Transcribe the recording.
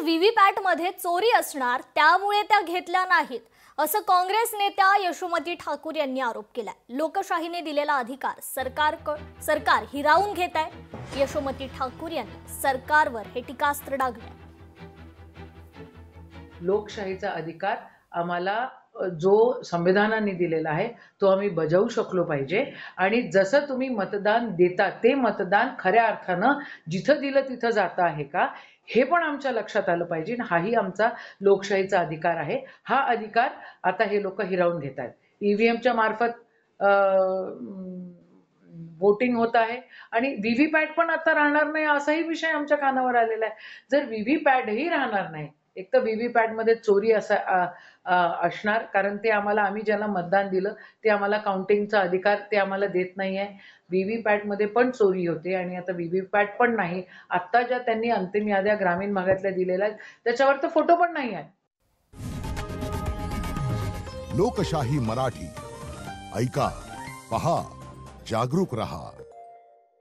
VVPAT मध्ये चोरी असणार त्यामुळे त्या घेतल्या नाहीत असं काँग्रेस नेत्या यशोमती ठाकूर यांनी आरोप केलाय। लोकशाहीने दिलेला अधिकार सरकार हिरावून घेत आहे। यशोमती ठाकूर यांनी सरकारवर हे टीकास्त्र डागले। लोकशाहीचा अधिकार आम्हाला जो संविधानाने दिलेला आहे तो आम्ही बजावू शकलो पाहिजे आणि जसं तुम्ही मतदान देता ते मतदान खऱ्या अर्थानं जिथं दिलं तिथं जातं आहे का हे पण आमच्या लक्षात आलं पाहिजे। हाही आमचा लोकशाहीचा अधिकार आहे। हा अधिकार आता हे लोक हिरावून घेत आहेत। ईव्हीएमच्या मार्फत वोटिंग होत आहे आणि व्हीव्हीपॅट पण आता राहणार नाही असाही विषय आमच्या कानावर आलेला आहे। जर व्हीव्हीपॅटही राहणार नाही, एक तर व्हीव्हीपॅट मध्ये चोरी असणार, कारण ते आम्ही ज्यांना मतदान दिलं ते आम्हाला काउंटिंगचा अधिकार ते आम्हाला देत नाही आहे। व्हीव्हीपॅट मध्ये पण चोरी होते आणि आता व्हीव्हीपॅट पण नाही। आता ज्या त्यांनी अंतिम याद्या ग्रामीण भागातल्या दिलेल्या आहेत त्याच्यावर तर फोटो पण नाही आहे। लोकशाही मराठी ऐका, पहा, जागरूक रहा।